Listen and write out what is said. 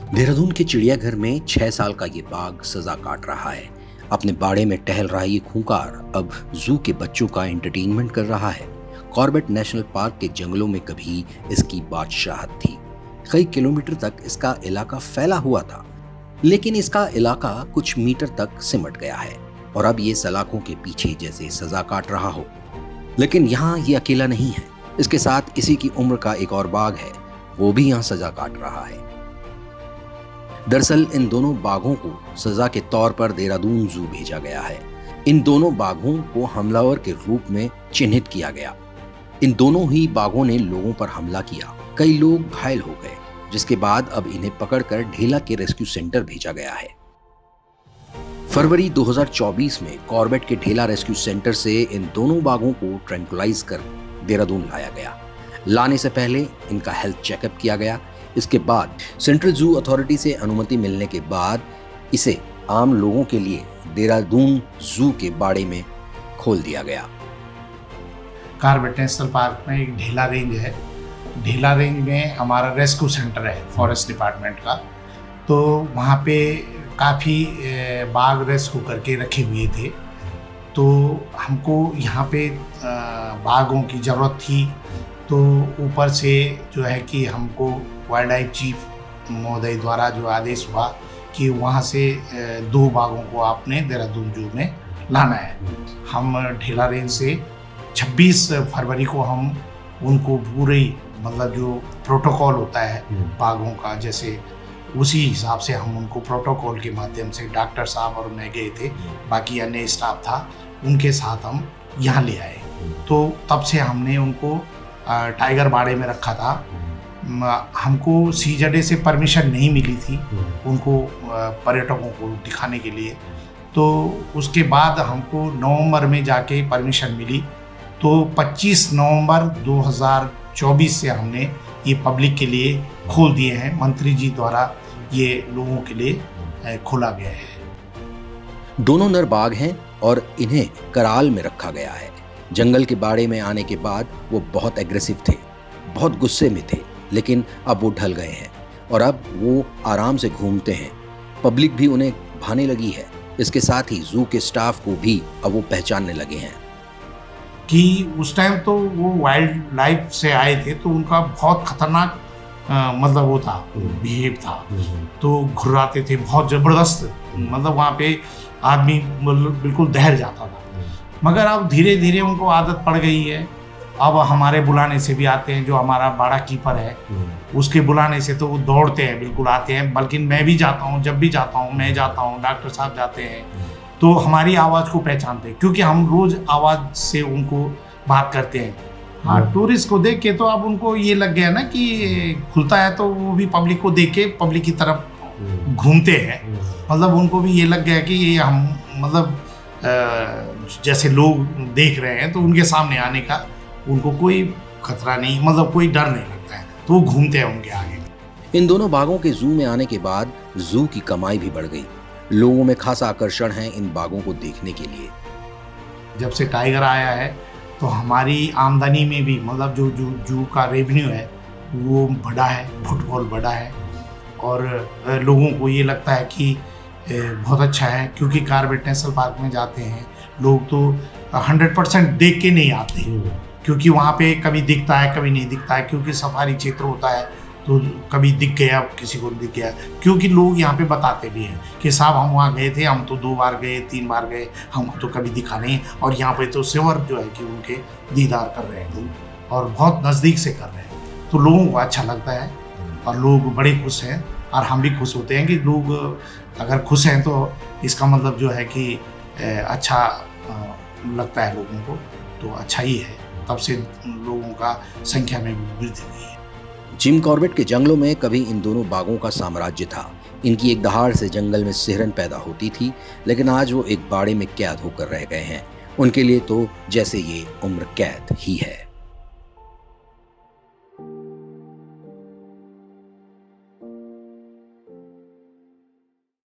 देहरादून के चिड़ियाघर में 6 साल का ये बाघ सजा काट रहा है। अपने बाड़े में टहल रहा ये खूंखार अब जू के बच्चों का एंटरटेनमेंट कर रहा है। कॉर्बेट नेशनल पार्क के जंगलों में कभी इसकी बादशाहत थी। कई किलोमीटर तक इसका इलाका फैला हुआ था, लेकिन इसका इलाका कुछ मीटर तक सिमट गया है और अब ये सलाखों के पीछे जैसे सजा काट रहा हो। लेकिन यहाँ ये अकेला नहीं है, इसके साथ इसी की उम्र का एक और बाघ है, वो भी यहाँ सजा काट रहा है। दरअसल इन दोनों बाघों को सजा के तौर पर देहरादून जू भेजा गया है। इन दोनों बाघों को हमलावर के रूप में चिन्हित किया गया। इन दोनों ही बाघों ने लोगों पर हमला किया, कई लोग घायल हो गए, जिसके बाद अब इन्हें पकड़कर ढेला के रेस्क्यू सेंटर भेजा गया है। फरवरी 2024 में कॉर्बेट के ढेला रेस्क्यू सेंटर से इन दोनों बाघों को ट्रैंकुलाइज कर देहरादून लाया गया। लाने से पहले इनका हेल्थ चेकअप किया गया। इसके बाद सेंट्रल जू अथॉरिटी से अनुमति मिलने के बाद इसे आम लोगों के लिए देहरादून जू के बाड़े में खोल दिया गया। कॉर्बेट नेशनल पार्क में एक ढेला रेंज है। ढेला रेंज में हमारा रेस्क्यू सेंटर है फॉरेस्ट डिपार्टमेंट का। तो वहाँ पे काफ़ी बाघ रेस्क्यू करके रखे हुए थे। तो हमको यहाँ पे बाघों की ज़रूरत थी। तो ऊपर से जो है कि हमको वाइल्ड लाइफ चीफ महोदय द्वारा जो आदेश हुआ कि वहाँ से 2 बाघों को आपने देहरादून जू में लाना है। हम ढेला रेंज से 26 फरवरी को हम उनको पूरे मतलब जो प्रोटोकॉल होता है बाघों का, जैसे उसी हिसाब से हम उनको प्रोटोकॉल के माध्यम से डॉक्टर साहब और मैं गए थे, बाकी अन्य स्टाफ था, उनके साथ हम यहाँ ले आए। तो तब से हमने उनको टाइगर बाड़े में रखा था। हमको CZA से परमिशन नहीं मिली थी उनको पर्यटकों को दिखाने के लिए। तो उसके बाद हमको नवंबर में जाके परमिशन मिली। तो 25 नवंबर 2024 से हमने ये पब्लिक के लिए खोल दिए हैं। मंत्री जी द्वारा ये लोगों के लिए खोला गया है। दोनों नर बाघ हैं और इन्हें कराल में रखा गया है। जंगल के बाड़े में आने के बाद वो बहुत एग्रेसिव थे, बहुत गुस्से में थे, लेकिन अब वो ढल गए हैं और अब वो आराम से घूमते हैं। पब्लिक भी उन्हें भाने लगी है। इसके साथ ही जू के स्टाफ को भी अब वो पहचानने लगे हैं कि उस टाइम तो वो वाइल्ड लाइफ से आए थे, तो उनका बहुत खतरनाक मतलब वो था, बिहेव था। तो घुर्राते थे बहुत ज़बरदस्त, मतलब वहाँ पे आदमी बिल्कुल दहल जाता था। मगर अब धीरे धीरे उनको आदत पड़ गई है। अब हमारे बुलाने से भी आते हैं, जो हमारा बाड़ा कीपर है उसके बुलाने से तो वो दौड़ते हैं, बिल्कुल आते हैं। बल्कि मैं भी जाता हूँ, जब भी जाता हूँ, मैं जाता हूँ, डॉक्टर साहब जाते हैं, तो हमारी आवाज़ को पहचानते हैं, क्योंकि हम रोज़ आवाज़ से उनको बात करते हैं। हाँ, टूरिस्ट को देख के तो अब उनको ये लग गया ना कि खुलता है तो वो भी पब्लिक को देख के पब्लिक की तरफ घूमते हैं। मतलब उनको भी ये लग गया कि ये हम मतलब जैसे लोग देख रहे हैं, तो उनके सामने आने का उनको कोई खतरा नहीं, मतलब कोई डर नहीं लगता है, तो वो घूमते हैं उनके आगे। इन दोनों बाघों के जू में आने के बाद जू की कमाई भी बढ़ गई। लोगों में खासा आकर्षण है इन बाघों को देखने के लिए। जब से टाइगर आया है तो हमारी आमदनी में भी मतलब जो जू का रेवेन्यू है वो बढ़ा है, फुटफॉल बढ़ा है। और लोगों को ये लगता है कि बहुत अच्छा है, क्योंकि कॉर्बेट नेशनल पार्क में जाते हैं लोग तो 100% देख के नहीं आते, क्योंकि वहाँ पे कभी दिखता है कभी नहीं दिखता है, क्योंकि सफारी क्षेत्र होता है। तो कभी दिख गया, किसी को दिख गया, क्योंकि लोग यहाँ पे बताते भी हैं कि साहब हम वहाँ गए थे, हम तो 2 बार गए, 3 बार गए, हमको तो कभी दिखा नहीं। और यहाँ पे तो सेवर जो है कि उनके दीदार कर रहे हैं और बहुत नज़दीक से कर रहे हैं, तो लोगों को अच्छा लगता है और लोग बड़े खुश हैं। और हम भी खुश होते हैं कि लोग अगर खुश हैं तो इसका मतलब जो है कि अच्छा लगता है लोगों को, तो अच्छा ही है। तब से लोगों का संख्या में वृद्धि हुई है। जिम कॉर्बेट के जंगलों में कभी इन दोनों बाघों का साम्राज्य था। इनकी एक दहाड़ से जंगल में सिहरन पैदा होती थी, लेकिन आज वो एक बाड़े में कैद होकर रह गए हैं। उनके लिए तो जैसे ये उम्र कैद ही है।